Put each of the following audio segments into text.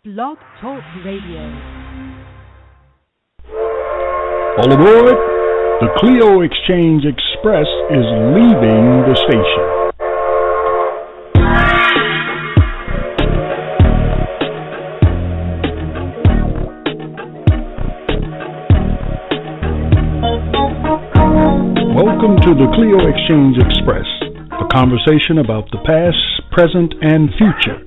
Blog Talk Radio. All aboard! The Clio Exchange Express is leaving the station. Welcome to the Clio Exchange Express, a conversation about the past, present, and future.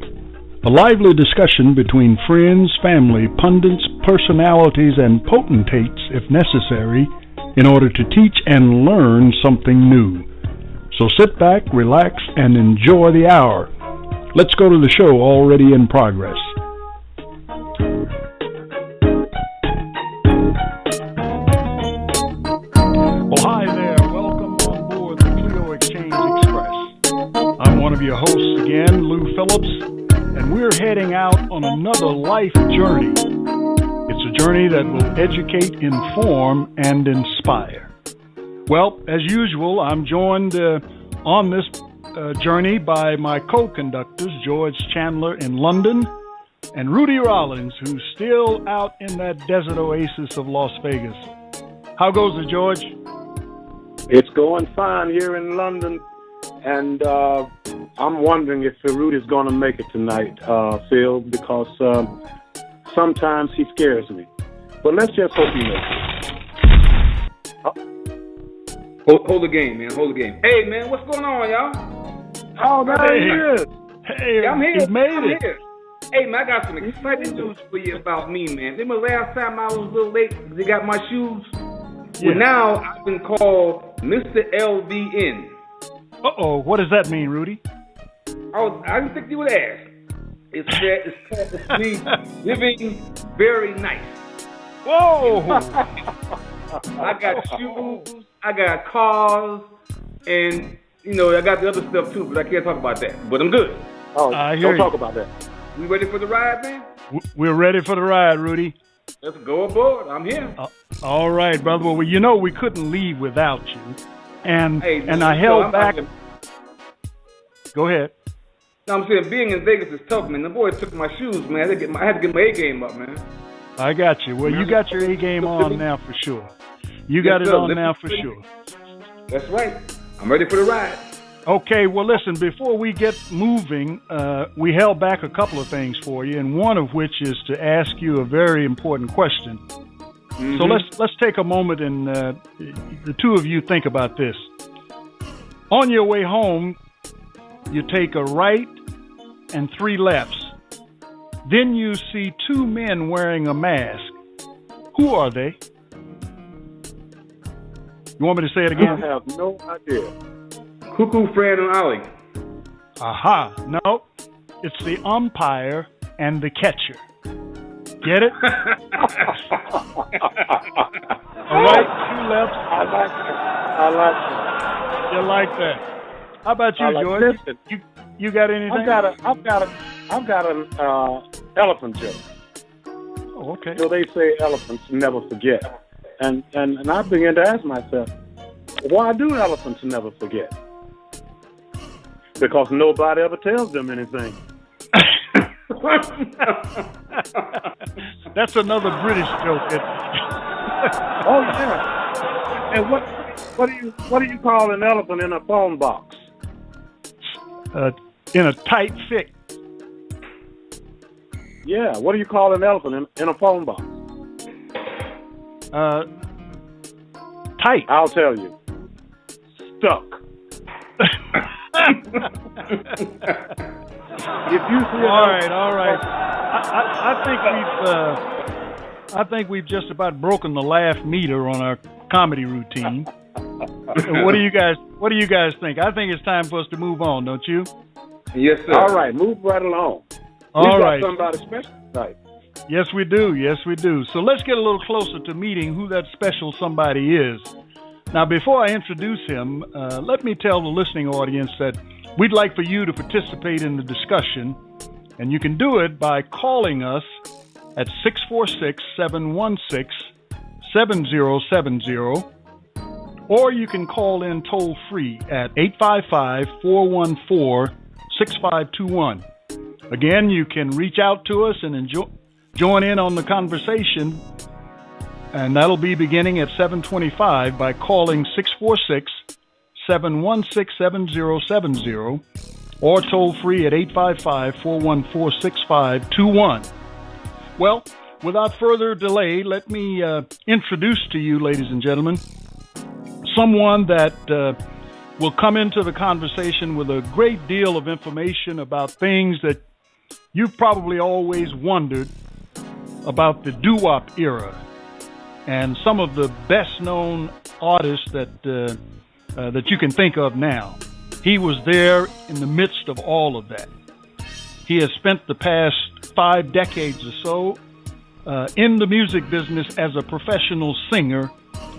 A lively discussion between friends, family, pundits, personalities, and potentates, if necessary, in order to teach and learn something new. So sit back, relax, and enjoy the hour. Let's go to the show already in progress. Well, hi there. Welcome on board the Clio Exchange Express. I'm one of your hosts again, Lou Phillips. And we're heading out on another life journey. It's a journey that will educate, inform, and inspire. Well, as usual, I'm joined on this journey by my co-conductors, George Chandler in London, and Rudy Rollins, who's still out in that desert oasis of Las Vegas. How goes it, George? It's going fine here in London, and I'm wondering if Rudy's going to make it tonight, Phil, because sometimes he scares me. But let's just hope he makes it. Hold the game, man. Hold the game. Hey, man, what's going on, y'all? Oh, there he is. Hey, yeah, I'm here. You made it. Here. Hey, man, I got some exciting news for you about me, man. Remember last time I was a little late because they got my shoes? Yeah. Well, now I've been called Mr. LVN. Uh-oh, what does that mean, Rudy? I didn't think you would ask. It's me living very nice. Whoa! I got shoes, I got cars, and, I got the other stuff too, but I can't talk about that. But I'm good. Oh, don't talk about that. We ready for the ride, man? We're ready for the ride, Rudy. Let's go aboard. I'm here. All right, brother. Well, we couldn't leave without you. And I held back. Go ahead. No, I'm saying being in Vegas is tough, man. The boys took my shoes, man. I had to get my A game up, man. I got you. Well, you got your A game on now for sure. You got it on now for sure. That's right. I'm ready for the ride. Okay, well, listen, before we get moving, we held back a couple of things for you, and one of which is to ask you a very important question. Mm-hmm. So let's take a moment and the two of you think about this. On your way home, you take a right and 3 lefts. Then you see 2 men wearing a mask. Who are they? You want me to say it again? I have no idea. Cuckoo, Fred, and Ollie. Aha. No, it's the umpire and the catcher. Get it? All right, 2 lefts. I like it. You like that? How about you, George? Listen, you got anything? I've got an elephant joke. Oh, okay. So they say elephants never forget, and I began to ask myself, why do elephants never forget? Because nobody ever tells them anything. That's another British joke. Oh yeah. And what do you call an elephant in a phone box? In a tight fit. Yeah. What do you call an elephant in a phone box? Tight. I'll tell you. Stuck. If you see all right. I think we've just about broken the laugh meter on our comedy routine. What do you guys think? I think it's time for us to move on, don't you? Yes, sir. All right, move right along. All right. Somebody special tonight. Yes, we do. So let's get a little closer to meeting who that special somebody is. Now, before I introduce him, let me tell the listening audience that we'd like for you to participate in the discussion, and you can do it by calling us at 646-716-7070, or you can call in toll-free at 855-414-6521. Again, you can reach out to us and join in on the conversation, and that'll be beginning at 7:25 by calling 646-716-7070 or toll free at 855-414-6521. Well, without further delay, let me introduce to you, ladies and gentlemen, someone that will come into the conversation with a great deal of information about things that you've probably always wondered about the doo-wop era and some of the best-known artists that you can think of now. He was there in the midst of all of that. He has spent the past 5 decades or so in the music business as a professional singer,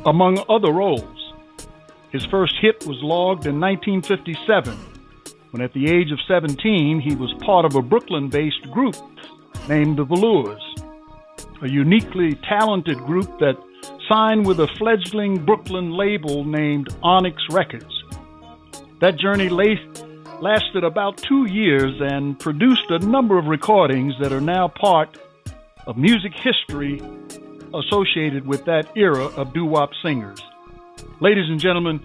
among other roles. His first hit was logged in 1957, when at the age of 17, he was part of a Brooklyn-based group named the VELOURS, a uniquely talented group that signed with a fledgling Brooklyn label named Onyx Records. That journey lasted about 2 years and produced a number of recordings that are now part of music history associated with that era of doo-wop singers. Ladies and gentlemen,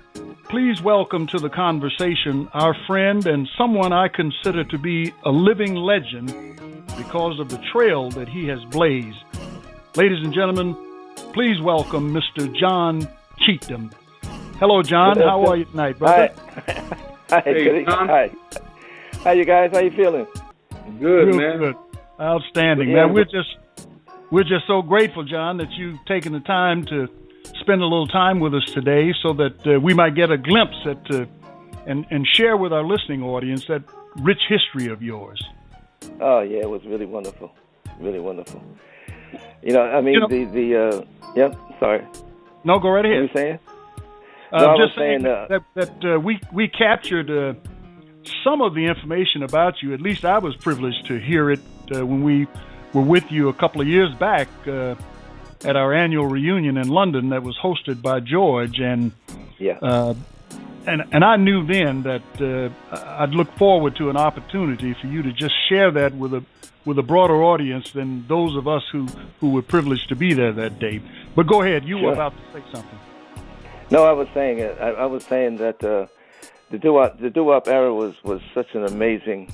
please welcome to the conversation our friend and someone I consider to be a living legend because of the trail that he has blazed. Ladies and gentlemen, please welcome Mr. John Cheatdom. Hello, John. How are you tonight, brother? Hi. Hey, John. Hi. How you guys? How you feeling? Good, Real man. good. Outstanding, Yeah. man. We're just so grateful, John, that you've taken the time to spend a little time with us today so that we might get a glimpse at and share with our listening audience that rich history of yours. Oh, yeah, it was really wonderful. Really wonderful. You know, I mean, yep, sorry. No, go right What ahead. were you saying? I No, I was was just saying that we captured some of the information about you. At least I was privileged to hear it when we were with you a couple of years back at our annual reunion in London that was hosted by George, and Yeah. and I knew then that I'd look forward to an opportunity for you to just share that with a broader audience than those of us who were privileged to be there that day. But go ahead, you were Sure. about to say something. No, I was saying that the doo-wop era was such an amazing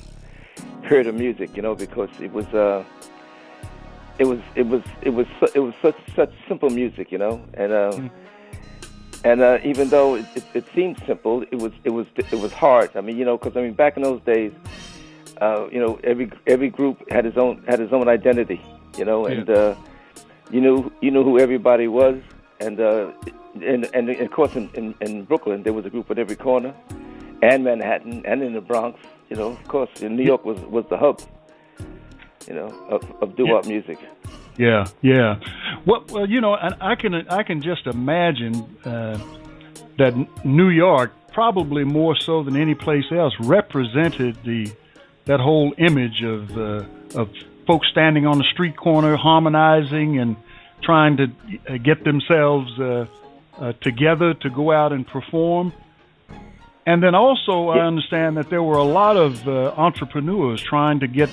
period of music, you know, because it was such simple music, you know, and even though it seemed simple, it was hard. I mean, you know, because I mean, back in those days, you know, every group had its own identity, you know, and you knew who everybody was, and of course in Brooklyn there was a group at every corner, and Manhattan, and in the Bronx, you know, of course in New York was the hub, you know, of doo-wop music. Yeah. Well, you know, and I can just imagine that New York, probably more so than any place else, represented that whole image of folks standing on the street corner, harmonizing and trying to get themselves together to go out and perform. And then also, I understand that there were a lot of entrepreneurs trying to get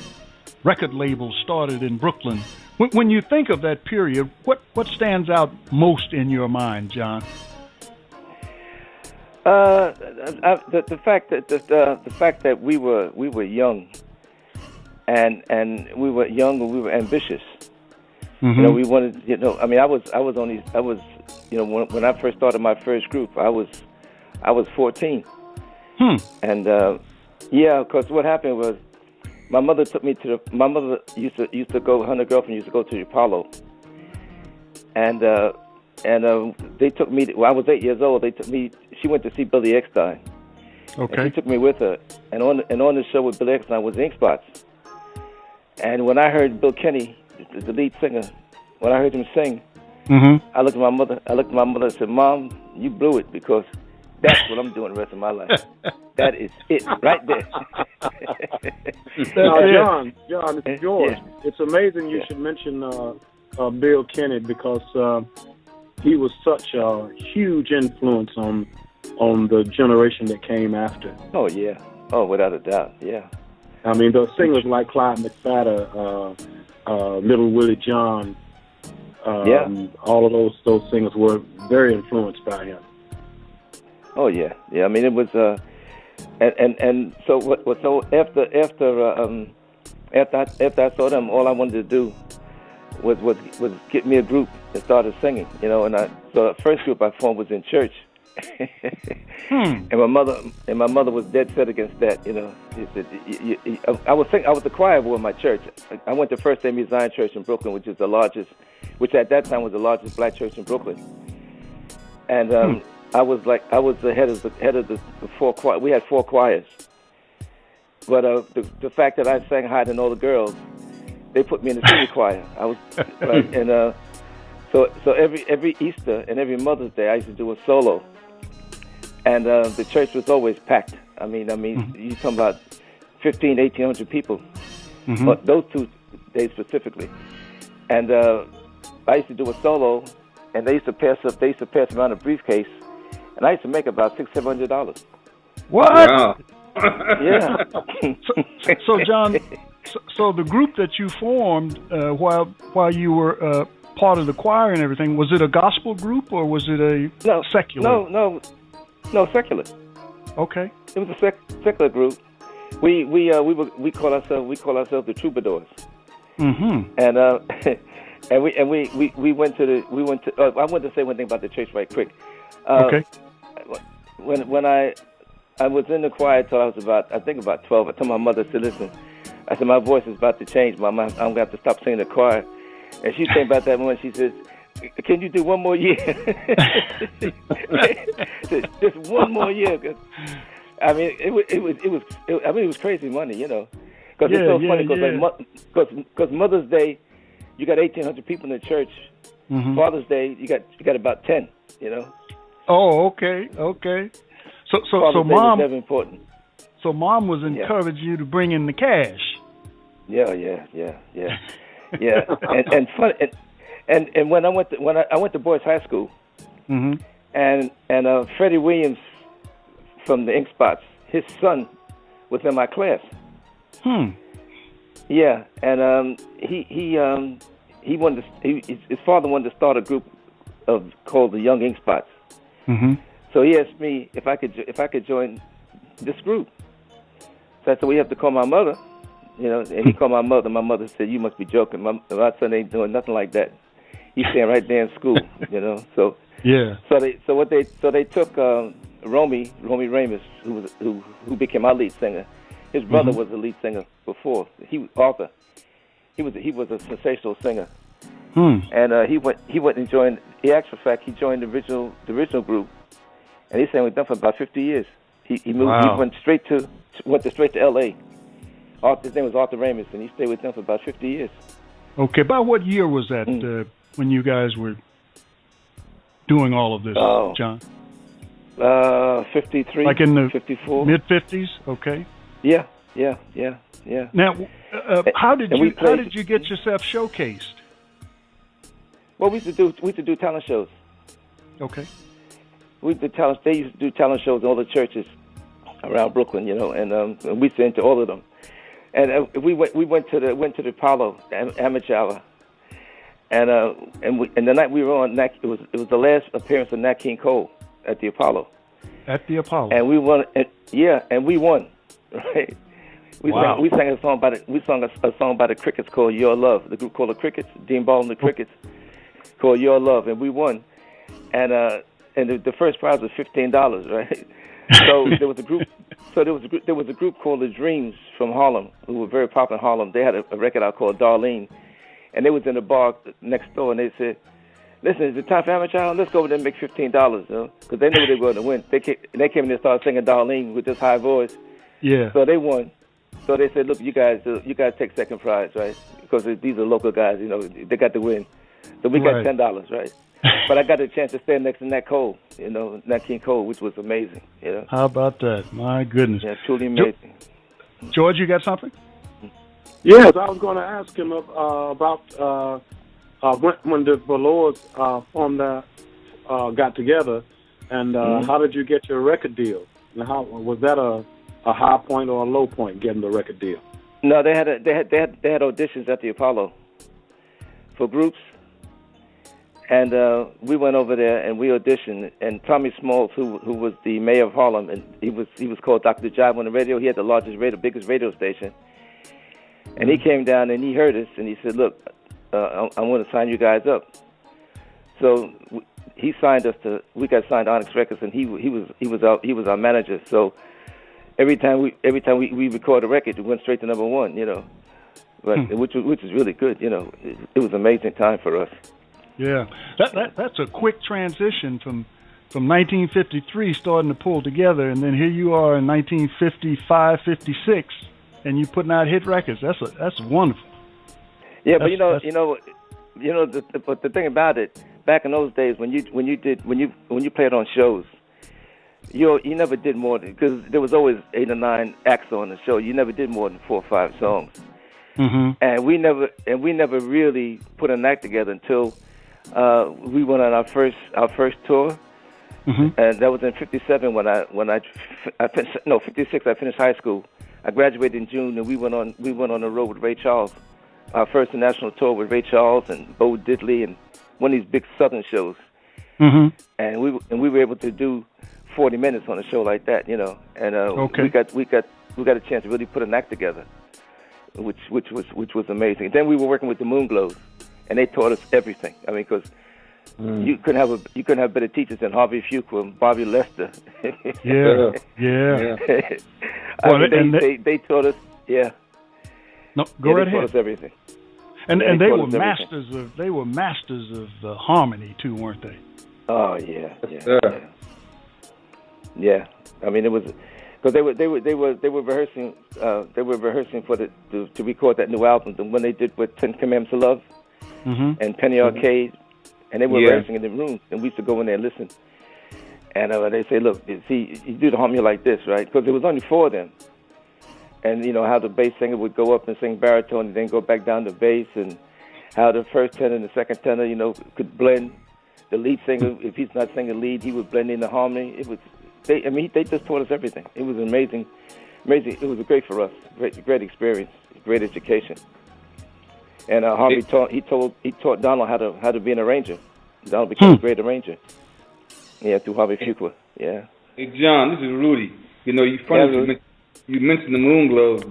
record labels started in Brooklyn. When you think of that period, what stands out most in your mind, John? The fact that we were young, and we were young and we were ambitious. Mm-hmm. You know, we wanted. You know, I mean, I was. You know, when I first started my first group, I was 14. And yeah, because what happened was, my mother took me to my mother used to go, her girlfriend used to go to the Apollo, and they took me. When I was 8 years old, they took me. She went to see Billy Eckstine. Okay. And she took me with her, and on the show with Billy Eckstine was Ink Spots. And when I heard Bill Kenny, the lead singer, when I heard him sing, I looked at my mother. And said, "Mom, you blew it, because that's what I'm doing the rest of my life. That is it right there." Now, John, this is George. Yeah. It's amazing you should mention Bill Kenny, because he was such a huge influence on the generation that came after. Oh yeah. Oh, without a doubt. Yeah. I mean, those singers like Clyde McFadden, Little Willie John, all of those singers were very influenced by him. Oh yeah. I mean, it was and so what? So after I saw them, all I wanted to do was get me a group and started singing. So the first group I formed was in church. And my mother was dead set against that. She said, I was the choir boy in my church. I went to First Day Zion Church in Brooklyn, which at that time was the largest black church in Brooklyn. And I was the head of the 4 choirs. We had 4 choirs, but the fact that I sang higher than all the girls, they put me in the senior choir. I was right, and so every Easter and every Mother's Day I used to do a solo. And the church was always packed. I mean, you're talking about 1,800 people. But those 2 days specifically. And I used to do a solo, and they used to pass around a briefcase, and I used to make about $600-700. What? Wow. Yeah. So John, so the group that you formed while you were part of the choir and everything, was it a gospel group or was it a secular? No, secular. Okay. It was a secular group. We call ourselves the Troubadours. And we went to. I want to say one thing about the church right quick. Okay. When I was in the choir till I was about 12. I told my mother, I said, listen, I said, my voice is about to change. Mama, I'm going to have to stop singing the choir. And she came about that moment. She says, can you do one more year? Just one more year. I mean, it was crazy money, Because it's so funny because Mother's Day, you got 1,800 people in the church. Father's Day, you got about 10, Oh, okay. So Mom, was important. So Mom was encouraging you to bring in the cash. Yeah. And fun. And when I went to boys' high school, and Freddie Williams from the Ink Spots, his son was in my class. Yeah, and his father wanted to start a group called the Young Ink Spots. So he asked me if I could join this group. So I said, we have to call my mother, and he called my mother. My mother said, you must be joking. My son ain't doing nothing like that. He's staying right there in school, So yeah. So they took Romy Ramus, who became our lead singer. His brother was the lead singer before. He was Arthur. He was a sensational singer. And he went and joined. He joined the original group, and he sang with them for about 50 years. He moved. Wow. He went straight to L.A. His name was Arthur Ramus, and he stayed with them for about 50 years. Okay, about what year was that when you guys were doing all of this, John? 53. Like in the 54. mid-50s? Okay. Yeah. Now, how did you get yourself showcased? Well, we used to do talent shows. Okay. They used to do talent shows in all the churches around Brooklyn, and we sent to all of them. And we went to the Apollo amateur hour, and the night we were on, it was the last appearance of Nat King Cole at the Apollo. At the Apollo. And we won. And we won. Right. We sang a song by the Crickets called Your Love. The group called the Crickets, Dean Ball and the Crickets, called Your Love, and we won. And the first prize was $15, right? So there was a group. There was a group called the Dreams from Harlem, who were very popular in Harlem. They had a record out called Darlene, and they was in the bar next door, and they said, "Listen, is it time for amateur hour? Let's go over there and make $15, because they knew they were going to win." They came in and started singing Darlene with this high voice. Yeah. So they won. So they said, "Look, you guys take second prize, right? Because these are local guys, they got to win." So we got $10, right? But I got a chance to stand next to Nat Cole, Nat King Cole, which was amazing. How about that? My goodness. Yeah, truly amazing. George, you got something? Yes, I was going to ask him about when the VELOURS got together, and how did you get your record deal? And how was that a a high point or a low point getting the record deal? No, they had auditions at the Apollo for groups, and we went over there and we auditioned. And Tommy Smalls, who was the mayor of Harlem, and he was called Dr. Jive on the radio. He had the biggest radio station, and he came down and he heard us and he said, "Look, I want to sign you guys up." So he signed us to. We got signed to Onyx Records, and he was our manager. So every time we record a record, it went straight to number one, you know. But which is really good, you know. It was an amazing time for us. Yeah, that's a quick transition from 1953 starting to pull together, and then here you are in 1955, 56, and you putting out hit records. That's wonderful. Yeah, but but the thing about it, back in those days when you played on shows, you never did more because there was always 8 or 9 acts on the show. You never did more than 4 or 5 songs, and we never really put an act together until we went on our first tour, and that was in '57 when I finished, 56. I finished high school. I graduated in June, and we went on the road with Ray Charles. Our first national tour with Ray Charles and Bo Diddley and one of these big Southern shows, and we were able to do 40 minutes on a show like that, you know, and we got a chance to really put an act together, which was amazing. And then we were working with the Moonglows, and they taught us everything. I mean, because you couldn't have better teachers than Harvey Fuqua and Bobby Lester. Yeah. They taught us. Yeah. No, go right ahead. They taught us everything. And they were masters of harmony too, weren't they? Oh yeah. Yeah. I mean, it was because they were rehearsing. They were rehearsing to record that new album. The one they did with 10 Commandments of Love and Penny Arcade, and they were rehearsing in the room. And we used to go in there and listen. And they say, "Look, see, you do the harmony like this, right?" Because there was only 4 of them. And you know how the bass singer would go up and sing baritone and then go back down to bass, and how the first tenor and the second tenor, you know, could blend. The lead singer, if he's not singing lead, he would blend in the harmony. They just taught us everything. It was amazing. It was great for us. Great experience. Great education. And Harvey taught Donald how to be an arranger. Donald became a great arranger. Yeah, through Harvey Fuqua. Yeah. Hey John, this is Rudy. You know, you mentioned the Moonglows.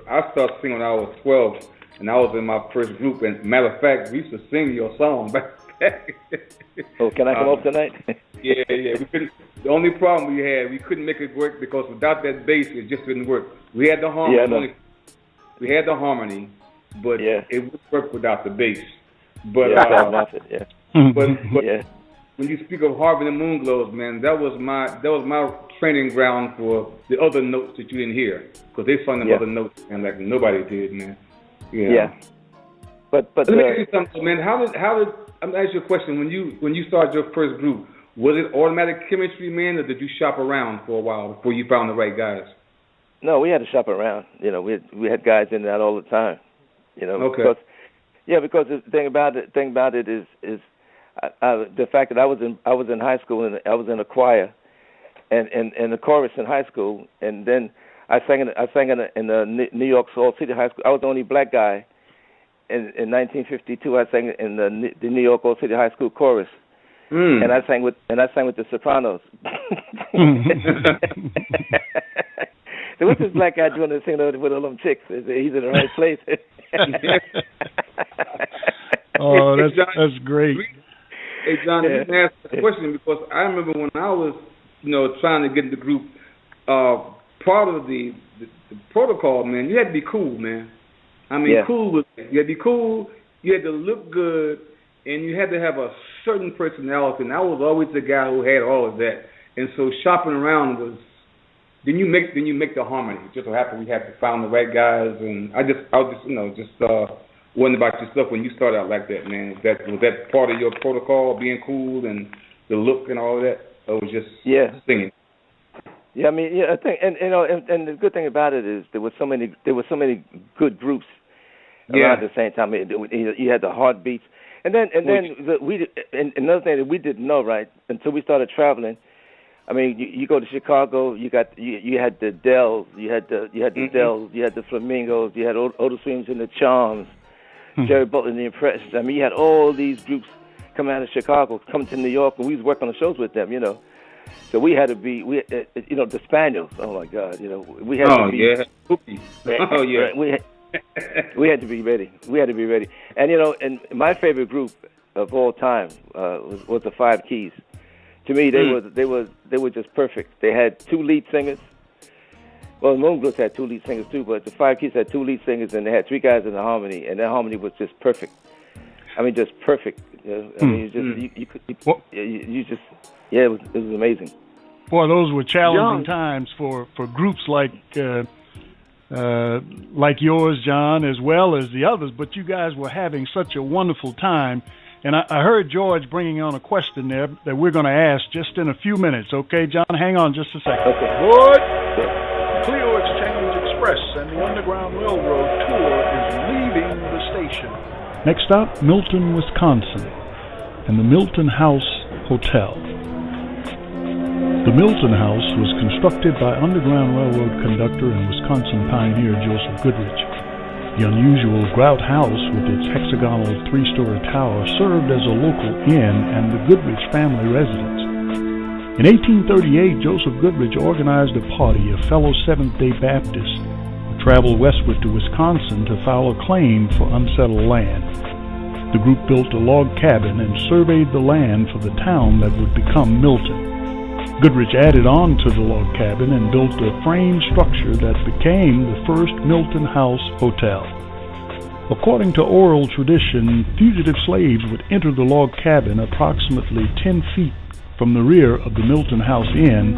I started singing when I was 12, and I was in my first group. And matter of fact, we used to sing your song back. Oh, can I come up tonight? Yeah. We couldn't. The only problem we couldn't make it work because without that bass, it just didn't work. We had the harmony. We had the harmony, but it wouldn't work without the bass. But when you speak of Harvey and the Moonglows, man, that was my training ground for the other notes that you didn't hear, because they sung them other notes and like nobody did, man. Yeah. But let me ask you something, man. How did I'm gonna ask you a question. When you started your first group, was it automatic chemistry, man, or did you shop around for a while before you found the right guys? No, we had to shop around. You know, we had guys in that all the time. You know, okay. Because the thing about it is the fact that I was in high school and I was in a choir and the chorus in high school, and then I sang in the New York Salt City High School. I was the only black guy in 1952. I sang in the New York Old City High School chorus, and I sang with the Sopranos. So what's this black guy doing to sing with all them chicks? He's in the right place. Oh, that's great. Hey, John, let me ask a question, because I remember when I was, trying to get in the group, part of the protocol, man, you had to be cool, man. I mean, cool. You had to be cool, you had to look good, and you had to have a certain personality, and I was always the guy who had all of that. And so shopping around was, then you make the harmony. It just so happened we had to find the right guys, and I was just wondering about yourself when you started out like that, man. Was that part of your protocol, being cool and the look and all of that, or was just singing? Yeah, I mean, I think, and the good thing about it is there were so many good groups around at the same time. You had the Heartbeats, and then another thing that we didn't know, right, until we started traveling. I mean, you go to Chicago, you had the Dells, you had the Dells, you had the Flamingos, you had Otis Williams and the Charms, Jerry Butler and the Impressions. I mean, you had all these groups coming out of Chicago, coming to New York, and we was working on the shows with them, you know. So we had to be, the Spaniels. Oh my God, we had to be. Oh yeah. We had to be ready. We had to be ready. And and my favorite group of all time was the Five Keys. To me, they were just perfect. They had 2 lead singers. Well, the Moonglows had 2 lead singers too, but the Five Keys had 2 lead singers, and they had 3 guys in the harmony, and that harmony was just perfect. I mean, just perfect. I mean, it was amazing. Boy, those were challenging times for groups like yours, John, as well as the others. But you guys were having such a wonderful time. And I heard George bringing on a question there that we're going to ask just in a few minutes. Okay, John, hang on just a second. Okay. Good. Clio Exchange Express and the Underground Railroad tour is leaving the station. Next up, Milton, Wisconsin, and the Milton House Hotel. The Milton House was constructed by Underground Railroad conductor and Wisconsin pioneer Joseph Goodrich. The unusual grout house with its hexagonal 3-story tower served as a local inn and the Goodrich family residence. In 1838, Joseph Goodrich organized a party of fellow Seventh-day Baptists who traveled westward to Wisconsin to file a claim for unsettled land. The group built a log cabin and surveyed the land for the town that would become Milton. Goodrich added on to the log cabin and built a frame structure that became the first Milton House Hotel. According to oral tradition, fugitive slaves would enter the log cabin approximately 10 feet from the rear of the Milton House Inn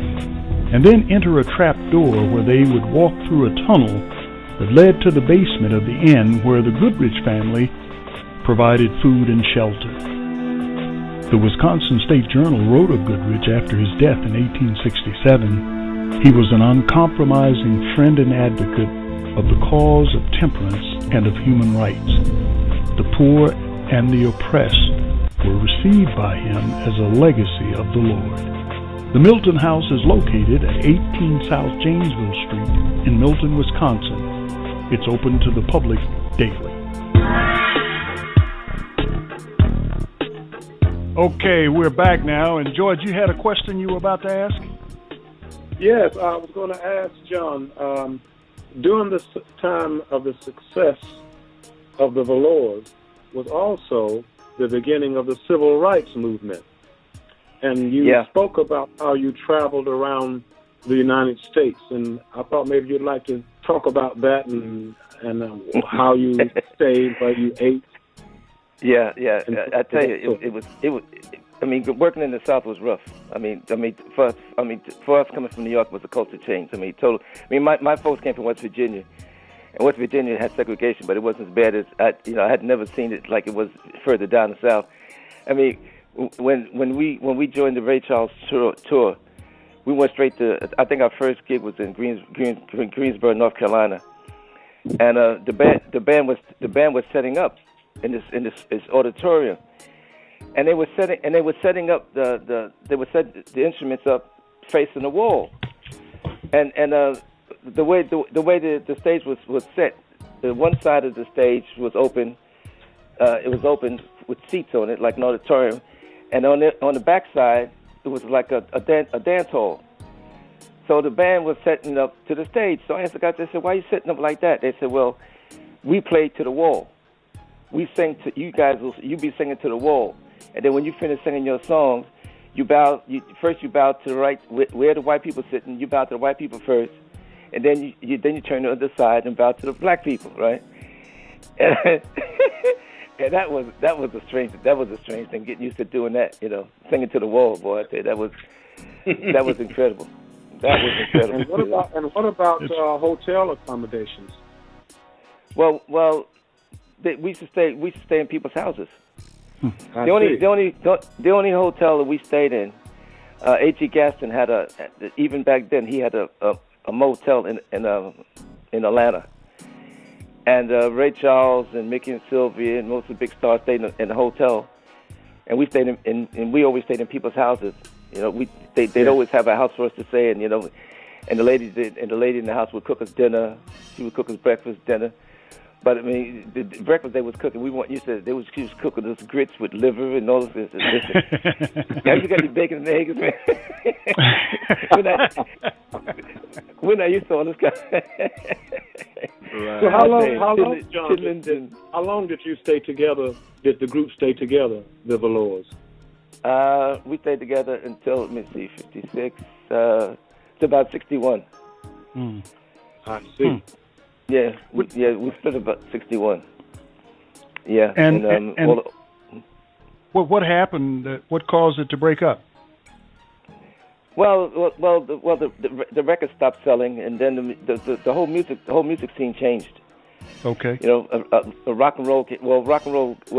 and then enter a trap door where they would walk through a tunnel that led to the basement of the inn where the Goodrich family provided food and shelter. The Wisconsin State Journal wrote of Goodrich after his death in 1867. He was an uncompromising friend and advocate of the cause of temperance and of human rights. The poor and the oppressed were received by him as a legacy of the Lord. The Milton House is located at 18 South Janesville Street in Milton, Wisconsin. It's open to the public daily. Okay, we're back now. And George, you had a question you were about to ask? Yes, I was going to ask John, during this time of the success of the VELOURS was also the beginning of the civil rights movement. And you spoke about how you traveled around the United States, and I thought maybe you'd like to talk about that and how you stayed, where you ate. Yeah. I tell you, it was. I mean, working in the South was rough. I mean, for us coming from New York was a culture change. I mean, total. I mean, my folks came from West Virginia, and West Virginia had segregation, but it wasn't as bad as I had never seen it like it was further down the South. I mean, when we joined the Ray Charles tour, we went straight to. I think our first gig was in Greensboro, North Carolina, and the band was setting up in this auditorium, and they were setting up the instruments up facing the wall, and the way the stage was set, the one side of the stage was open, it was open with seats on it like an auditorium, and on the back side it was like a dance hall. So the band was setting up to the stage. So I asked the guys, I said, "Why are you setting up like that?" They said, "Well, we play to the wall. We sing to you guys. You be singing to the wall, and then when you finish singing your songs, you bow. First you bow to the right, where the white people sitting. You bow to the white people first, and then you turn to the other side and bow to the black people, right?" And that was a strange thing. Getting used to doing that, singing to the wall, boy. I tell you, that was incredible. That was incredible. And what about hotel accommodations? Well, we used to stay in people's houses. The only hotel that we stayed in, H.E. Gaston had even back then he had a motel in Atlanta, and Ray Charles and Mickey and Sylvia and most of the big stars stayed in the hotel, and we stayed we always stayed in people's houses. You know, they'd always have a house for us to stay in. You know, and the lady in the house would cook us dinner. She would cook us breakfast, dinner. But I mean, the breakfast they was cooking, she was cooking us grits with liver and all this. Have you got any bacon and eggs, man? when I used to all this kind. Right. So how long did you stay together? Did the group stay together, the Velours? We stayed together until, let me see, 56, to about 61. I see. Yeah, we split about 61. Yeah, and what happened? What caused it to break up? Well, the record stopped selling, and then the whole music scene changed. Okay. You know, rock and roll. Well,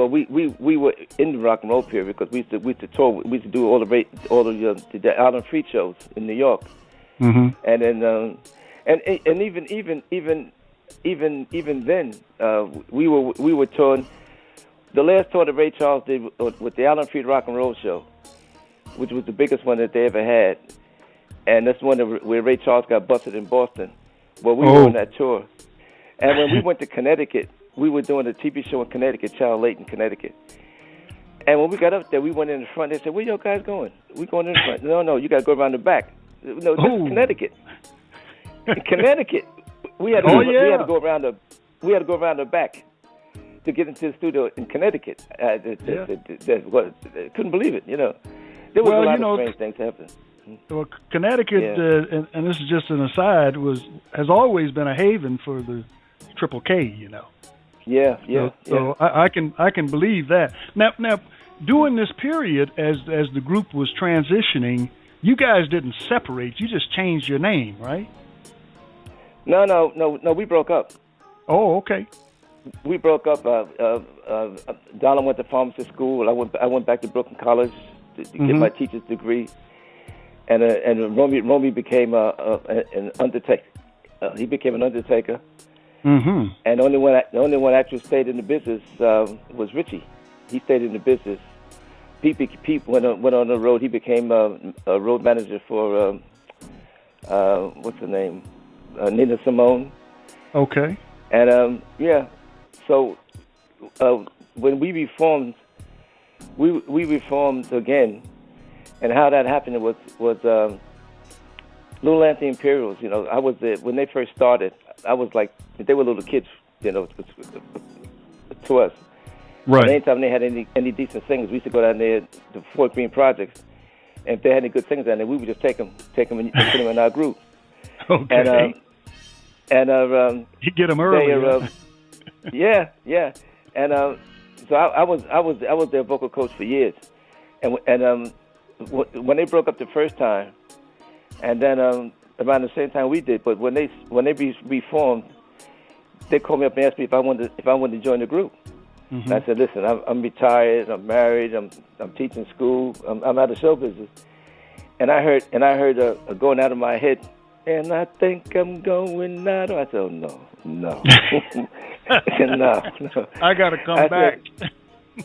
we were in the rock and roll period because we used to tour. We used to do all the Island Free shows in New York. Mm-hmm. And then and even then we were touring. The last tour that Ray Charles did with the Island Free Rock and Roll show, which was the biggest one that they ever had, and that's the one where Ray Charles got busted in Boston. Well, we were on that tour, and when we went to Connecticut, we were doing a TV show in Connecticut, Channel 8 in Connecticut. And when we got up there, we went in the front. They said, "Where y'all guys going?" We going in the front. No, you got to go around the back. No, this is Connecticut. In Connecticut, we had to go around the back to get into the studio in Connecticut. Couldn't believe it, you know. There was a lot of strange things happening. Well, Connecticut, and this is just an aside, has always been a haven for the Triple K, you know. So I can believe that. Now, during this period, as the group was transitioning, you guys didn't separate. You just changed your name, right? No. We broke up. Oh, okay. We broke up. Donald went to pharmacy school. I went back to Brooklyn College to get my teacher's degree, and Romy became an undertaker. He became an undertaker. Mm-hmm. And the only one actually stayed in the business was Richie. He stayed in the business. Pete went on the road. He became a road manager for what's her name, Nina Simone. Okay. And so when we reformed again, and how that happened was Little Anthony Imperials. You know, I was there when they first started. I was like, they were little kids, you know, to us. Right. And anytime they had any decent singers, we used to go down there to Fort Greene Projects, and if they had any good singers down there, we would just take them and put them in our group. Okay. And you get them early. Yeah. And so I was their vocal coach for years, and when they broke up the first time, and then around the same time we did, but when they reformed, they called me up and asked me if I wanted to join the group. Mm-hmm. And I said, listen, I'm retired, I'm married, I'm teaching school, I'm out of show business. And I heard a going out of my head, and I think I'm going out. I said, oh, no. No. I got to come back.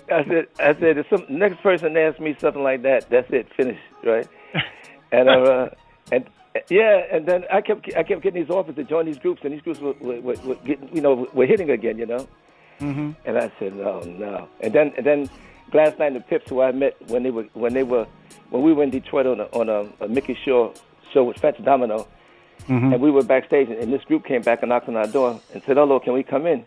I said, if some next person asks me something like that, that's it, finish, right? And and then I kept getting these offers to join these groups, and these groups were getting, you know, were hitting again, you know. Mm-hmm. And I said, no. And then Glass Knight and the Pips, who I met when we were in Detroit on a Mickey Shaw show with Fats Domino, and we were backstage, and this group came back and knocked on our door and said, hello, can we come in?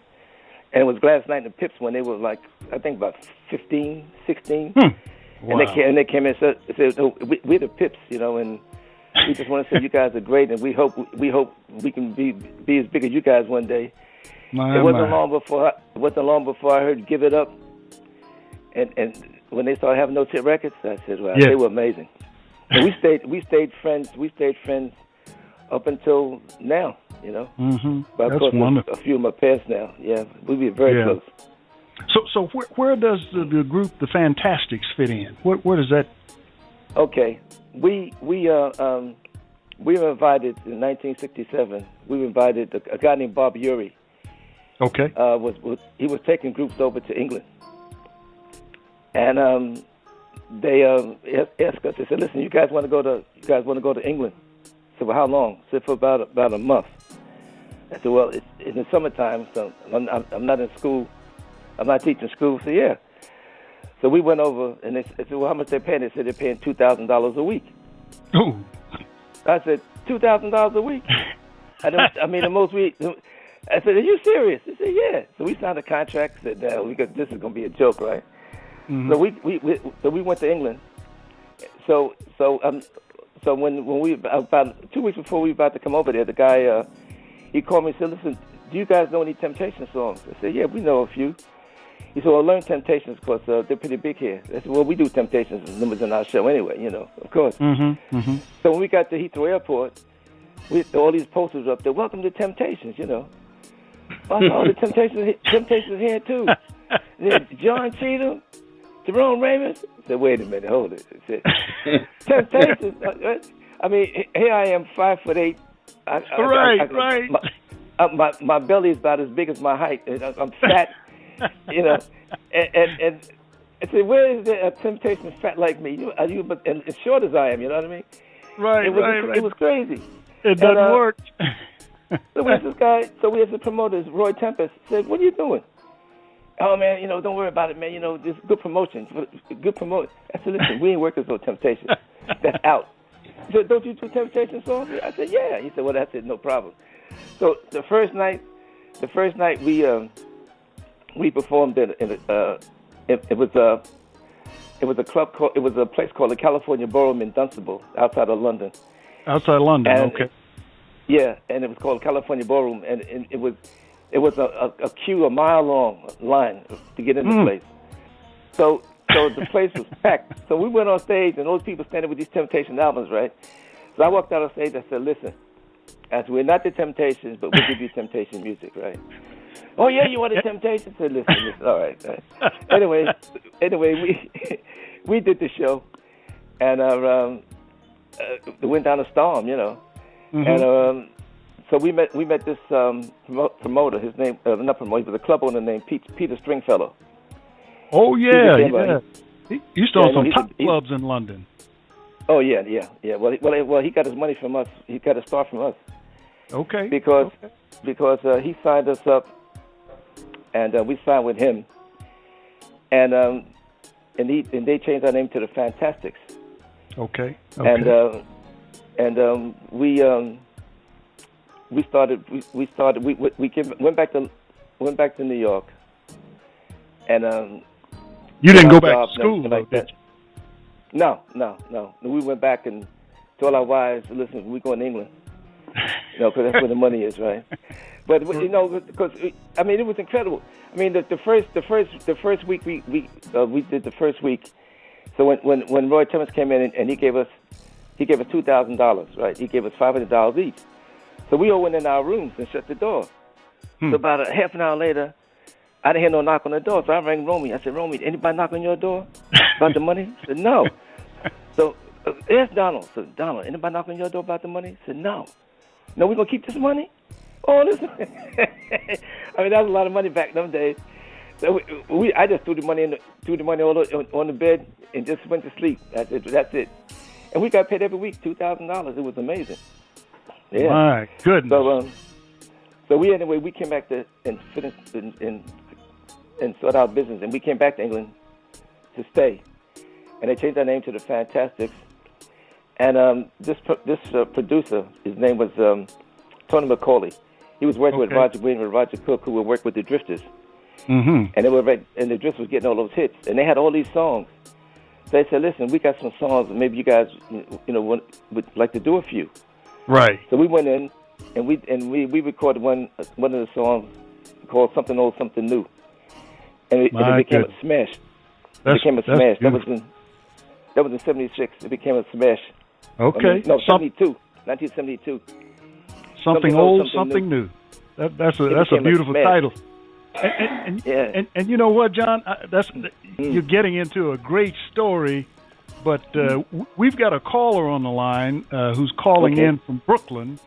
And it was Glass Knight and the Pips when they were like, I think about 15, 16. Wow. And they came in and said oh, we're the Pips, you know, and we just want to say you guys are great, and we hope we can be as big as you guys one day. It wasn't long before I heard "Give It Up," and when they started having those hit records, I said, "Wow, they were amazing." And we stayed friends up until now, you know. Mm-hmm. But of course, wonderful. A few of them are past now. Yeah, we be very close. So where does the group The Fantastics fit in? Where does that? Okay, we were invited in 1967. We were invited a guy named Bob Urey. Okay. He was taking groups over to England, and they asked us. They said, "Listen, you guys want to go to England?" I said, "Well, how long?" I said, "For about a month." I said, "Well, it's in the summertime, so I'm not in school. I'm not teaching school." So yeah. So we went over, and they said, "Well, how much they're paying?" They said they're paying $2,000 a week. Ooh. I said, $2,000 a week? I mean, the most we. I said, "Are you serious?" They said, "Yeah." So we signed a contract. Said, "No, this is going to be a joke, right?" Mm-hmm. So we went to England. So when we about 2 weeks before we were about to come over there, the guy he called me and said, "Listen, do you guys know any Temptation songs?" I said, "Yeah, we know a few." He said, "Well, learn Temptations because they're pretty big here." I said, "Well, we do Temptations numbers in our show anyway, of course." Mm-hmm. Mm-hmm. So when we got to Heathrow Airport, all these posters up there, "Welcome to Temptations," Oh, the Temptations here too. John Cheatdom, Jerome Raymond. I said, "Wait a minute, hold it." I said, Temptations. I mean, here I am, 5'8". Right. My belly is about as big as my height. I'm fat, And I said, "Where is there a Temptation fat like me? Are you and as short as I am? You know what I mean?" Right. It was crazy. It doesn't work. So we had this guy. So we had the promoters, Roy Tempest, said, "What are you doing?" "Oh man, don't worry about it, man. Just good promotion, good promotion." I said, "Listen, we ain't working for Temptation. That's out." He said, "Don't you do Temptation songs?" I said, "Yeah." He said, "Well, that's it, no problem." So the first night we performed in it was a club called, it was a place called the California Ballroom in Dunstable, outside of London. Outside London, and okay. Yeah, and it was called California Ballroom, and it was a queue, a mile-long line to get in the place. So the place was packed. So we went on stage, and those people standing with these Temptation albums, right? So I walked out on stage. I said, "Listen, as we're not the Temptations, but we'll give you Temptation music, right?" "Oh yeah, you want the Temptations?" I said, listen. All right. Anyway, we did the show, and it went down a storm, Mm-hmm. And so we met this promoter. His name, not promoter, he was a club owner named Peter Stringfellow. Oh yeah. He used to own some top clubs in London. Oh yeah. Well, he got his money from us. He got his start from us. Okay. Because he signed us up, and we signed with him, and they changed our name to the Fantastics. Okay. And we went back to New York, and you didn't go back to school, like that? No. We went back and told our wives, "Listen, we're going to England." Because that's where the money is, right? But because I mean, it was incredible. I mean, the first week we did the first week. So when Roy Thomas came in and he gave us $2,000, right? He gave us $500 each. So we all went in our rooms and shut the door. So about a half an hour later, I didn't hear no knock on the door. So I rang Romy. I said, "Romy, anybody knock on your door about the money?" He said, "No." So ask Donald. So Donald, anybody knock on your door about the money? He said, "No." "No, we're going to keep this money?" "Oh, listen." I mean, that was a lot of money back in those days. So I just threw the money all on the bed and just went to sleep. That's it. And we got paid every week, $2,000. It was amazing. Yeah. My goodness. So we came back to and finished and sort out business, and we came back to England to stay. And they changed our name to the Fantastics. And this producer, his name was Tony McCauley. He was working with Roger Green and Roger Cook, who would work with the Drifters. Mm-hmm. And the Drifters was getting all those hits, and they had all these songs. So they said, "Listen, we got some songs. Maybe you guys, would like to do a few." Right. So we went in, and we recorded one of the songs called "Something Old, Something New," and it became a smash. That was in '76. It became a smash. Okay. 1972. Something old, something new. That's a beautiful title. And you know what, John? You're getting into a great story, but we've got a caller on the line who's calling in from Brooklyn,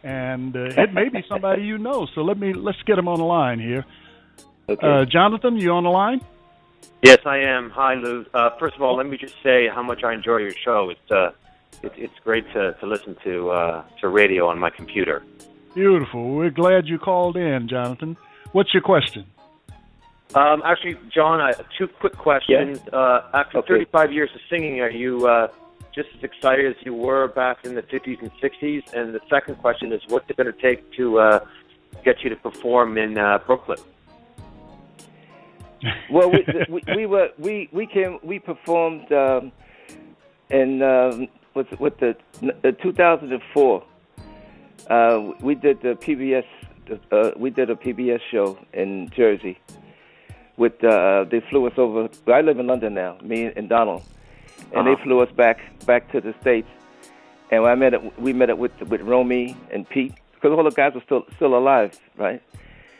and it may be somebody you know. So let's get him on the line here. Okay. Jonathan, you on the line? Yes, I am. Hi, Lou. First of all, let me just say how much I enjoy your show. It's great to listen to radio on my computer. Beautiful. We're glad you called in, Jonathan. What's your question? Actually, John, I have two quick questions. Yeah. After 35 years of singing, are you just as excited as you were back in the 50s and 60s? And the second question is, what's it going to take to get you to perform in Brooklyn? Well, we performed in with the 2004. We did the PBS. We did a PBS show in Jersey. With they flew us over. I live in London now. Me and Donald, and they flew us back to the States. And we met up with Romy and Pete, because all the guys were still alive, right?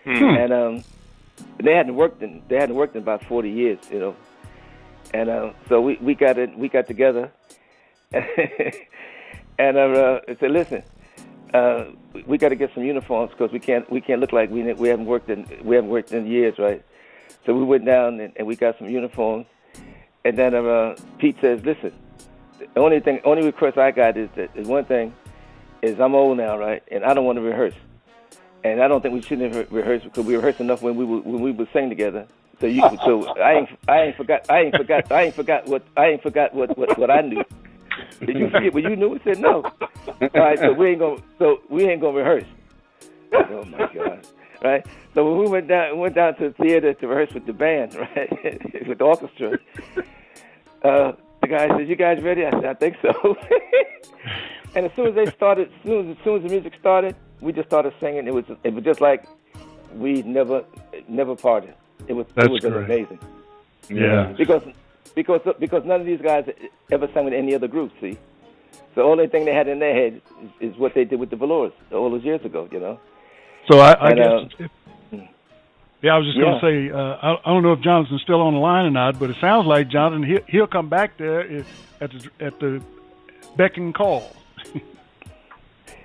And they hadn't worked in about 40 years, you know. And so we got together, and I said, listen, we got to get some uniforms, because we can't look like we haven't worked in years, right? So we went down and we got some uniforms, and then Pete says, listen, the only request I got is one thing, is I'm old now, right? And I don't want to rehearse. And I don't think we shouldn't have rehearsed, because we rehearsed enough when we would sing together. So I ain't forgot what I knew. Did you forget what you knew? I said no. All right, so we ain't gonna rehearse. Oh my God, right? So when we went down to the theater to rehearse with the band, right, with the orchestra. The guy said, "You guys ready?" I said, "I think so." And as soon as they started, as soon as the music started, we just started singing. It was just like we never parted. It was amazing. Yeah. Because none of these guys ever sang with any other group. See, the only thing they had in their head is what they did with the VELOURS all those years ago. You know. So I guess. Yeah, I was just going to say, I don't know if Jonathan's still on the line or not, but it sounds like Jonathan, he'll come back there at the beck and call.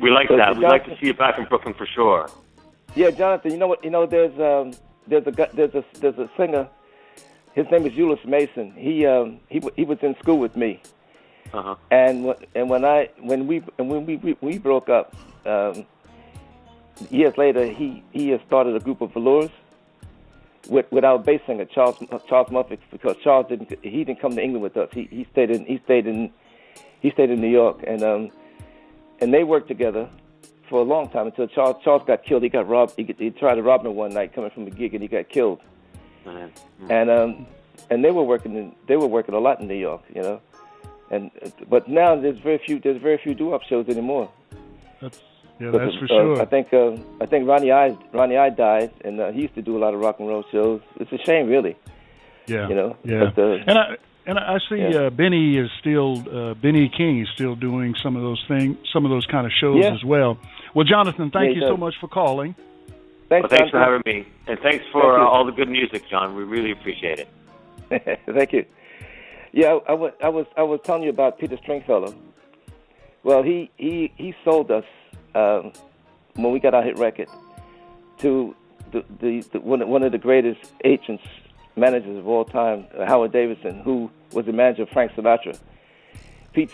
We like that. We'd like to see you back in Brooklyn for sure. Yeah, Jonathan. You know what? You know, there's a singer. His name is Julius Mason. He was in school with me. Uh-huh. And when we broke up, years later, he started a group of VELOURS with our bass singer Charles Murphy, because Charles didn't come to England with us. He stayed in New York, and they worked together for a long time until Charles got killed. He got robbed. He tried to rob me one night coming from a gig, and he got killed. Mm-hmm. And they were working a lot in New York, you know. But now there's very few doo-wop shows anymore. That's for sure. I think Ronnie I died, and he used to do a lot of rock and roll shows. It's a shame, really. Yeah. You know. Yeah. But, and I see Benny King is still doing some of those kind of shows as well. Well, Jonathan, thank you so much for calling. Thanks for having me, and thanks for all the good music, John. We really appreciate it. Thank you. Yeah, I was telling you about Peter Stringfellow. Well, he sold us when we got our hit record to one of the greatest agents, managers of all time, Howard Davidson, who was the manager of Frank Sinatra. Pete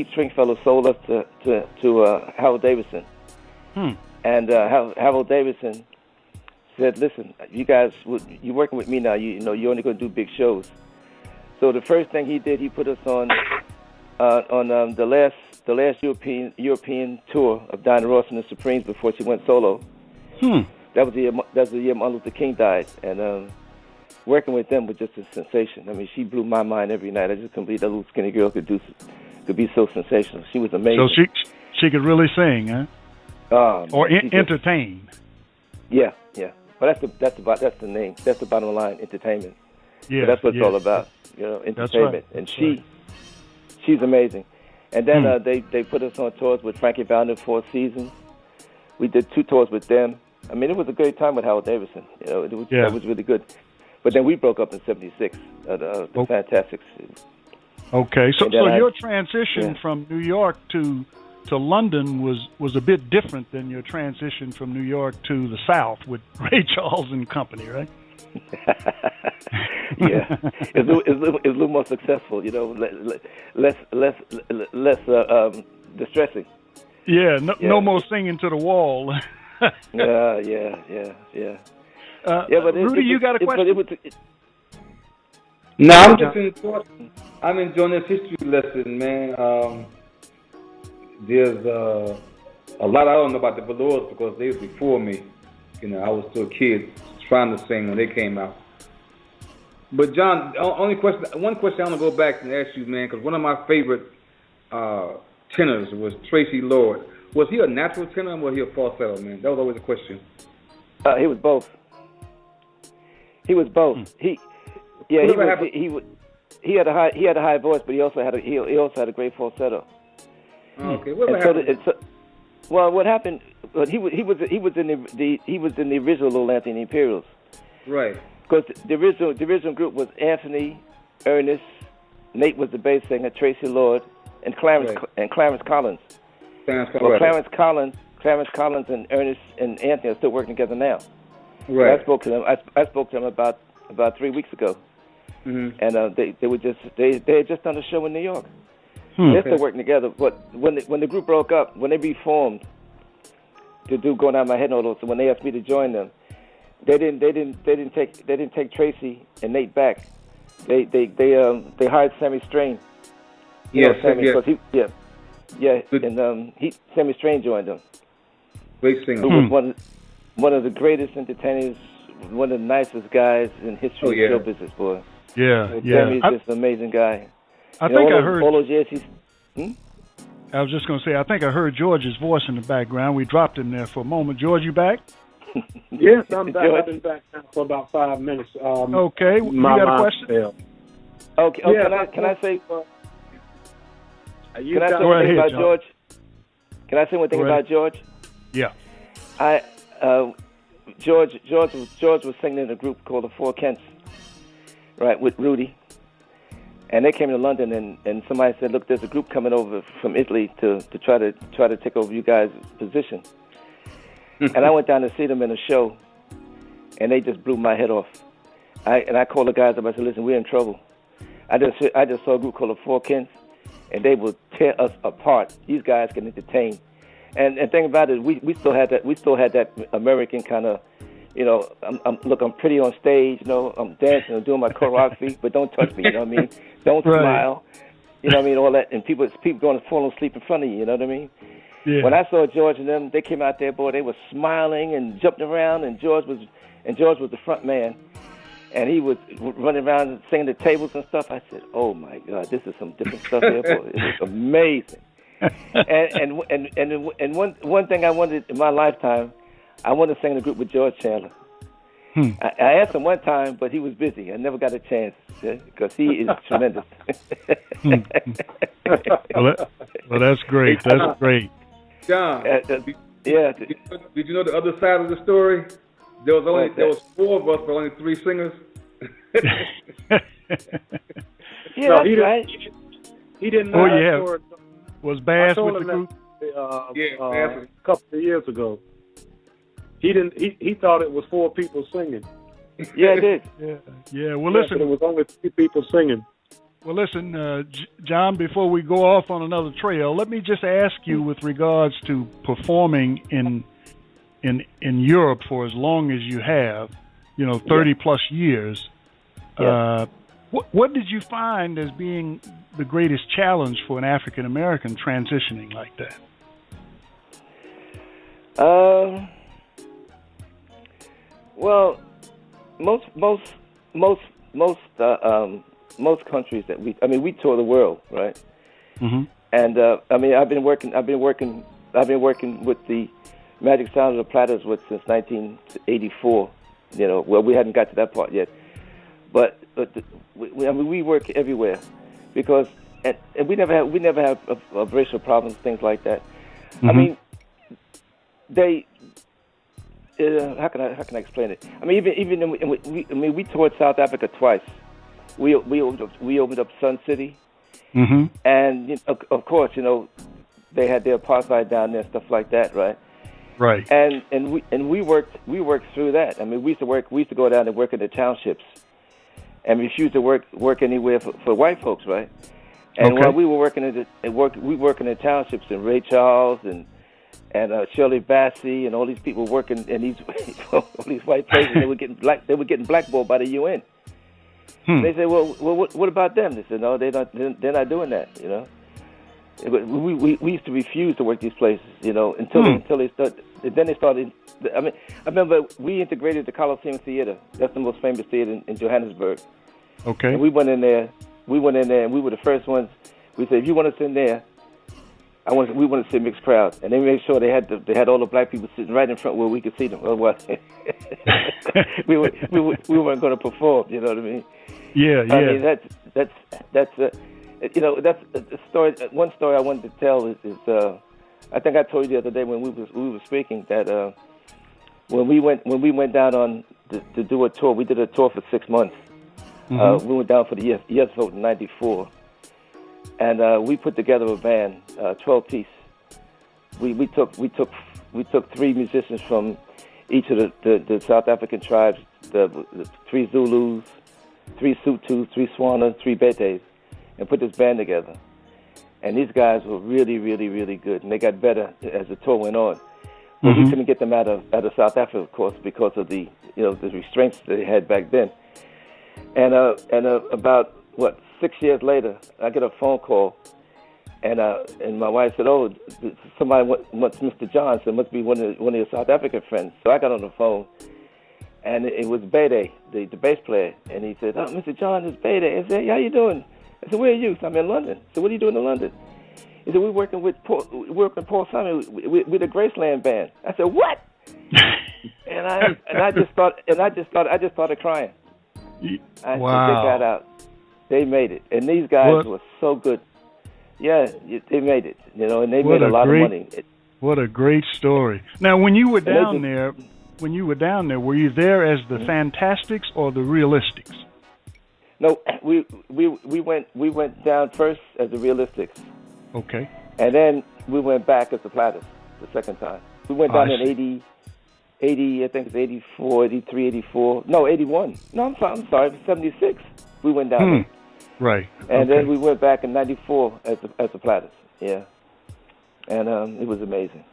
Stringfellow sold us to Howard Davidson, and Howard Davidson said, "Listen, you guys, you're working with me now. You know, you're only going to do big shows." So the first thing he did, he put us on the last European tour of Diana Ross and the Supremes before she went solo. That was the year Martin Luther King died, and working with them was just a sensation. I mean, she blew my mind every night. I just couldn't believe that little skinny girl could be so sensational. She was amazing. So she could really sing, huh? Or entertain. Yeah. But that's the name. That's the bottom line, entertainment. Yeah, that's what it's all about. You know, entertainment. Right. And she's amazing. And then they put us on tours with Frankie Valli 4 seasons. We did 2 tours with them. I mean, it was a great time with Howard Davidson. You know, that was really good. But then we broke up in '76. The Fantastics. Okay, so your transition from New York to London was a bit different than your transition from New York to the South with Ray Charles and company, right? Yeah, it's a little more successful, you know, less distressing. Yeah, no more singing to the wall. Yeah. But Rudy, you got a question? No, I'm enjoying this history lesson, man. There's a lot I don't know about the VELOURS because they was before me. You know, I was still a kid trying to sing when they came out. But John, one question I want to go back and ask you, man, because one of my favorite tenors was Tracy Lord. Was he a natural tenor or was he a falsetto, man? That was always a question. He was both. He had a high voice, but he also had a great falsetto. Okay, what happened? Well, what happened? He was in the original Little Anthony and the Imperials. Right. Because the original group was Anthony, Ernest, Nate was the bass singer, Tracy Lord, and Clarence Collins. Clarence Collins and Ernest and Anthony are still working together now. Right. So I spoke to them. I spoke to them about 3 weeks ago, and they had just done a show in New York. They're still working together. But when the group broke up, when they reformed to do Going Out My Head and all those, so when they asked me to join them, they didn't take Tracy and Nate back. They hired Sammy Strain. Sammy. Sammy Strain joined them. Great singer. Who was one of the greatest entertainers, one of the nicest guys in history of show business, boy. Sammy's just an amazing guy. I heard all those years I was just going to say, I think I heard George's voice in the background. We dropped him there for a moment. George, you back? Yes, I'm back. I've been back now for about 5 minutes. Okay, you got a question? Okay. Can I say? Can I say one thing about George? Can I say one thing about George? Yeah. George was singing in a group called the Four Kents, right, with Rudy. And they came to London, and somebody said, "Look, there's a group coming over from Italy to try to take over you guys' position." And I went down to see them in a show, and they just blew my head off. I called the guys up. I said, "Listen, we're in trouble. I just saw a group called the Four Kents, and they will tear us apart. These guys can entertain." And the thing about it, we still had that American kind of, you know, I'm pretty on stage, you know, I'm dancing, I'm doing my choreography, but don't touch me, you know what I mean? Don't smile, you know what I mean? All that, and people going to fall asleep in front of you, you know what I mean? Yeah. When I saw George and them, they came out there, boy, they were smiling and jumping around, and George was the front man, and he was running around and singing the tables and stuff. I said, "Oh my God, this is some different stuff here, boy. It was amazing." and one thing I wanted in my lifetime, I wanted to sing in a group with George Chandler. I asked him one time, but he was busy. I never got a chance because he is tremendous. Well, that's great. That's great. John, did you know the other side of the story? There was 4 of us, but only 3 singers. Right. He didn't know that story. Was Bass with the group? A couple of years ago. He thought it was 4 people singing. Yeah, it did. Yeah. Well, listen. It was only 3 people singing. Well, listen, John. Before we go off on another trail, let me just ask you, with regards to performing in Europe for as long as you have, 30 plus years. What did you find as being the greatest challenge for an African American transitioning like that? Well, most countries that we tour the world, right? Mm-hmm. And I've been working with the Magic Sound of the Platters since 1984. Well, we hadn't got to that part yet, but we work everywhere because and we never have racial problems, things like that. Mm-hmm. I mean, they. How can I explain it? I mean, even we toured South Africa twice. We opened up Sun City, mm-hmm. and of course, they had their apartheid down there, stuff like that, right? Right. And we worked through that. I mean, we used to go down and work in the townships, and refuse to work anywhere for white folks, right? And while we were working in the townships, and Ray Charles and Shirley Bassey and all these people working in these all these white places, they were getting blackballed by the UN. They said, well, what about them? They said, no, they're not doing that, you know. We used to refuse to work these places, you know, until they started. Then they started. I mean, I remember we integrated the Coliseum Theater. That's the most famous theater in Johannesburg. Okay. And we went in there, and we were the first ones. We said, if you want us in there, we want to see a mixed crowd. And they made sure they had all the black people sitting right in front where we could see them. Otherwise, we weren't going to perform. You know what I mean? Yeah. I mean, that's you know, that's a story. One story I wanted to tell is I think I told you the other day when we were speaking that when we went down to do a tour, we did a tour for 6 months. We went down for the Yes Vote in '94, and we put together a band, 12-piece. We took 3 musicians from each of the South African tribes, the 3 Zulus, 3 Sutus, 3 Swana, 3 Betes, and put this band together. And these guys were really, really, really good, and they got better as the tour went on. But we couldn't get them out of South Africa, of course, because of the restraints they had back then. And about 6 years later, I get a phone call, and my wife said, "Oh, somebody wants Mr. John, so it must be one of your South African friends." So I got on the phone, and it was Bede, the bass player, and he said, "Oh, Mr. John, it's Bede." I said, "How you doing?" I said, "Where are you?" So I'm in London. So what are you doing in London? He said, "We're working with Paul Simon. We're the Graceland band." I said, "What?" and I just started crying. I said, they got out. They made it. And these guys were so good. Yeah, they made it. You know, and they made a lot of money. What a great story. Now, when you were down there, were you there as the Fantastics or the Realistics? No, we went down first as the Realistics. Okay. And then we went back as the Platters the second time. We went down in 80, I think it's 84, 83, 84. No, 81. No, I'm sorry, 76. We went down there. Right. And then we went back in 94 as the Platters. Yeah. And it was amazing.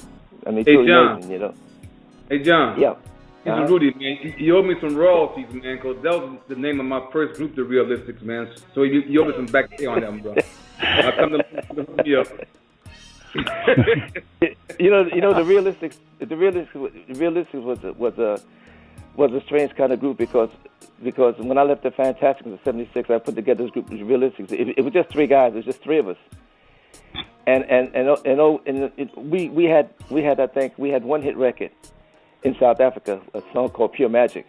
I mean, hey, John. Amazing, you know. Hey, John. Yeah. This is Rudy, man. You owe me some royalties, man, because that was the name of my first group, the Realistics, man. So you owe me some back pay on them, bro. I'll come to you up. you know, the Realistics was a strange kind of group because when I left the Fantastics in '76, I put together this group, the Realistics. It was just 3 guys. It was just 3 of us. And we had I think we had 1 hit record in South Africa, a song called Pure Magic.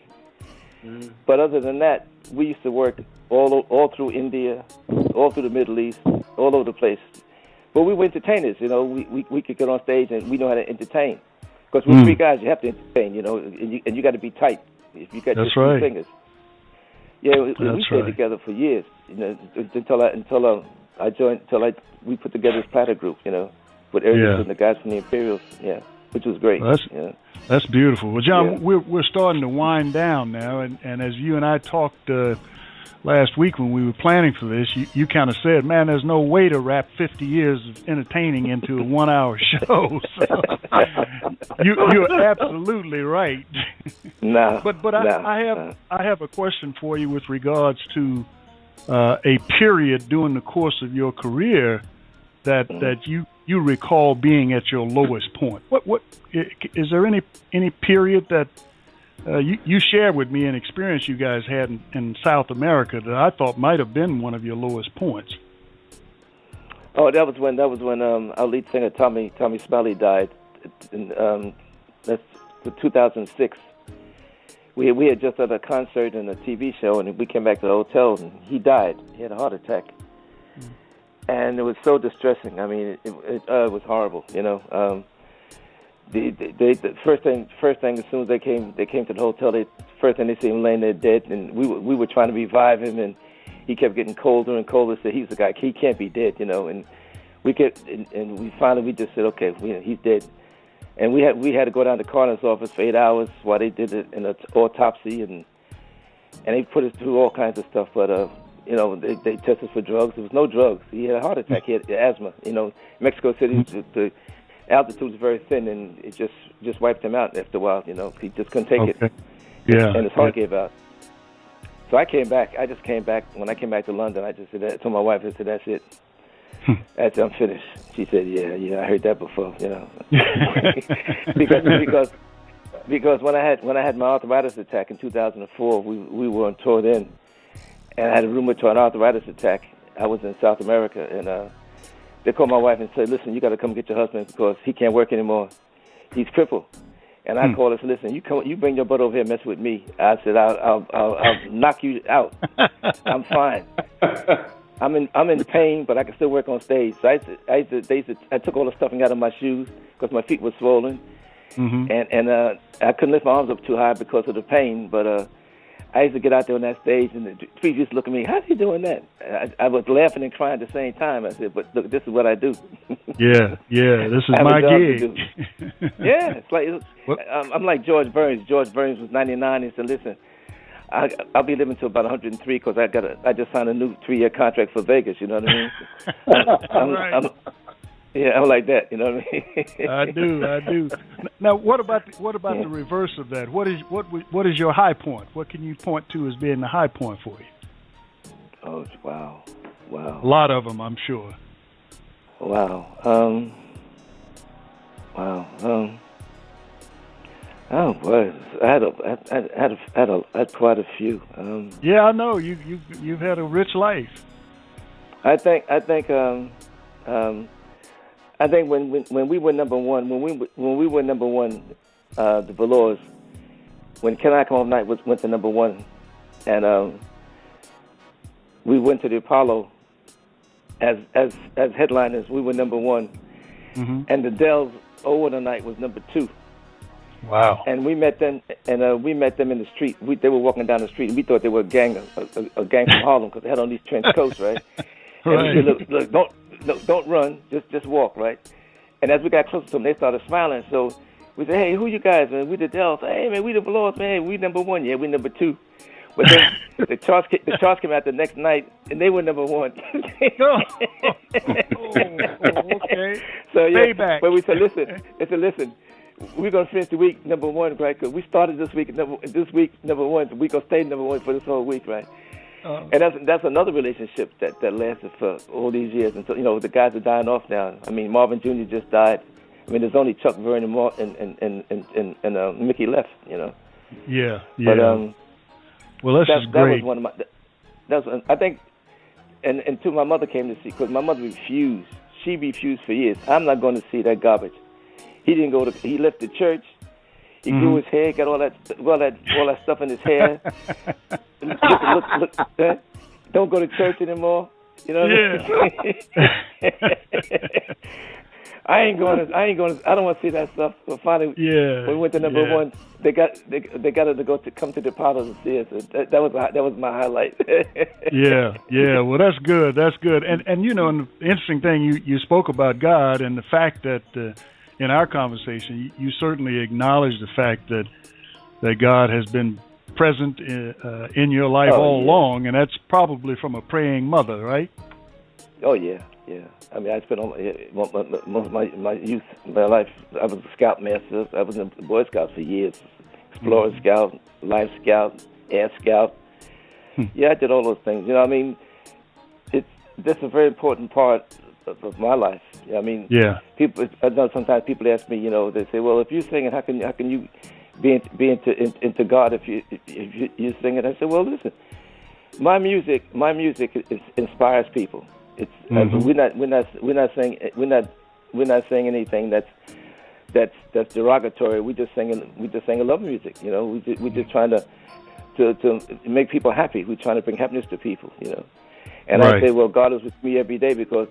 But other than that, we used to work all through India, all through the Middle East, all over the place. But we were entertainers, you know. We could get on stage and we know how to entertain. Because with 3 guys, you have to entertain, you know, and you got to be tight. If you got just 2 fingers. Yeah, we stayed together for years, you know, until I joined, we put together this Platter group, you know, with Eric and the guys from the Imperials, which was great. That's beautiful. Well, John, we're starting to wind down now, and as you and I talked last week when we were planning for this, you kind of said, man, there's no way to wrap 50 years of entertaining into a 1-hour show. So you're absolutely right. I have a question for you with regards to a period during the course of your career that you recall being at your lowest point. What is there any period that you shared with me an experience you guys had in South America that I thought might have been one of your lowest points? Oh, that was when our lead singer Tommy Smiley died. That's 2006. We had just had a concert and a TV show, and we came back to the hotel, and he died. He had a heart attack, and it was so distressing. I mean, it was horrible, you know. The first thing as soon as they came to the hotel, first thing they see him laying there dead, and we were trying to revive him, and he kept getting colder and colder. So he's the guy, he can't be dead, you know. And we finally just said, okay, he's dead. And we had to go down to the coroner's office for 8 hours while they did an autopsy, and they put us through all kinds of stuff. But they tested for drugs. There was no drugs. He had a heart attack. He had asthma. Mexico City, the altitude was very thin, and it just wiped him out after a while. He just couldn't take it. Yeah. And his heart gave out. So I came back. I just came back. When I came back to London, I just said that to my wife. I said, "That's it. That's it. I'm finished." She said, "Yeah, I heard that before." because when I had my arthritis attack in 2004, we were on tour then, and I had a rheumatoid arthritis attack. I was in South America, and they called my wife and said, "Listen, you got to come get your husband because he can't work anymore. He's crippled." And I called her and said, "Listen, you bring your butt over here and mess with me." I said, "I'll knock you out. I'm fine. I'm in pain, but I can still work on stage." So I took all the stuffing out of my shoes because my feet were swollen, and I couldn't lift my arms up too high because of the pain. But I used to get out there on that stage, and the people used to look at me, "How are you doing that?" I was laughing and crying at the same time. I said, "But look, this is what I do." Yeah, this is my gig. Yeah, it's like I'm like George Burns. George Burns was 99. He said, "Listen, I'll be living to about 103 because I just signed a new 3-year contract for Vegas." You know what I mean? I'm like that. You know what I mean? I do. Now, what about the reverse of that? What is your high point? What can you point to as being the high point for you? Oh, wow. A lot of them, I'm sure. Wow. Oh boy, I had quite a few. Yeah, I know you've had a rich life. I think when we were number one, the VELOURS, when Can I Come Home Night went to number one, and we went to the Apollo as headliners. We were number one, and the Dells Overnight Night was number 2. Wow! And we met them, in the street. They were walking down the street, and we thought they were a gang from Harlem because they had on these trench coats, right? Right. And we said, look, don't run, just walk, right? And as we got closer to them, they started smiling. So we said, "Hey, who you guys?" And we the Dells. "Hey, man, we the VELOURS, man. We number one. Yeah, we number 2." But then the charts came out the next night, and they were number 1. Okay. So yeah, payback. but we said, listen. We're gonna finish the week number 1, right? Because we started this week number 1. So we're gonna stay number 1 for this whole week, right? And that's another relationship that lasted for all these years. And so, the guys are dying off now. I mean, Marvin Jr. just died. I mean, there's only Chuck Verne and Mickey left. Yeah. But well, this is great. That was one of my. I think, and my mother came to see because my mother refused. She refused for years. I'm not going to see that garbage. He didn't go to. He left the church. He grew his hair. Got all that stuff in his hair. Look, don't go to church anymore. You know what I mean? I ain't going to. I don't want to see that stuff. So finally, when we went to number 1, they got her to come to the Platters and see us. That was my highlight. Yeah. Well, that's good. And the interesting thing you spoke about God and the fact that in our conversation you certainly acknowledge the fact that God has been present in your life all along, and that's probably from a praying mother, right? Oh yeah. I mean, I spent most of my youth, my life. I was a Scout master. I was in the Boy Scouts for years. Explorer Scout, Life Scout, Air Scout. Yeah, I did all those things. I mean, that's a very important part of my life. I mean, people. I know sometimes people ask me. They say, "Well, if you're singing, how can you be into God if you sing it?" I said, "Well, listen, my music inspires people. It's we're not saying anything that's derogatory. We just sing love music. We just trying to make people happy. We're trying to bring happiness to people. And I say, well, God is with me every day because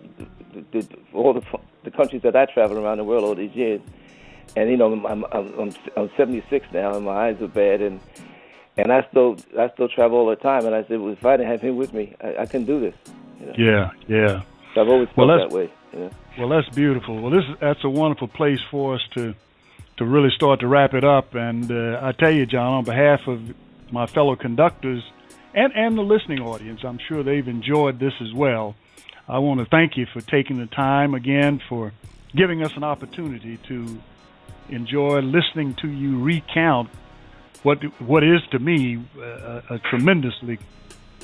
all the countries that I travel around the world all these years, and I'm 76 now, and my eyes are bad, and I still travel all the time. And I said, well, if I didn't have Him with me, I couldn't do this. Yeah. So I've always felt that way. Well, that's beautiful. Well, that's a wonderful place for us to really start to wrap it up. And I tell you, John, on behalf of my fellow conductors and the listening audience, I'm sure they've enjoyed this as well. I want to thank you for taking the time again, for giving us an opportunity to enjoy listening to you recount what is to me a tremendously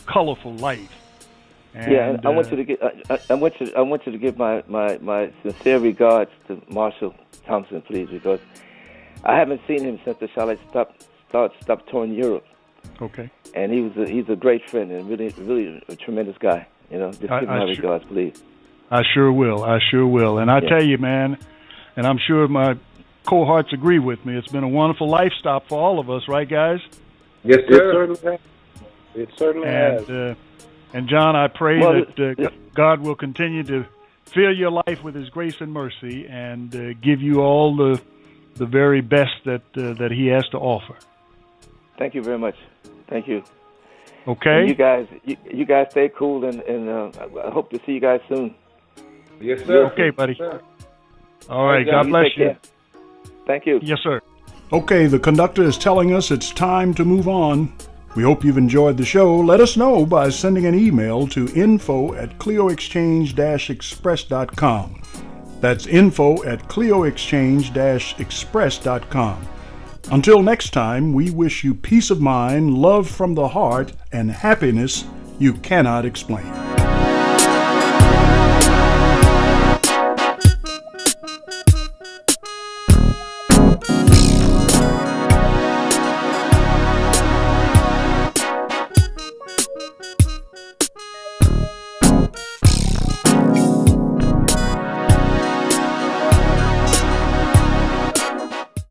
colorful life. And I want you to get I want you to give my sincere regards to Marshall Thompson, please, because I haven't seen him since the Charlotte stopped touring Europe. Okay. And he's a great friend and really a tremendous guy. You know, just give my regards, please. I sure will. And I tell you, man, and I'm sure my cohorts agree with me, it's been a wonderful life stop for all of us, right, guys? Yes, sir. It certainly has. And John, I pray that God will continue to fill your life with His grace and mercy, and give you all the very best that He has to offer. Thank you very much. Thank you. Okay. And you guys stay cool, and I hope to see you guys soon. Yes, sir. Okay, buddy. Yes, sir. All right. God bless you. Thank you. Yes, sir. Okay, the conductor is telling us it's time to move on. We hope you've enjoyed the show. Let us know by sending an email to info@clioexchange-express.com. That's info@clioexchange-express.com. Until next time, we wish you peace of mind, love from the heart, and happiness you cannot explain.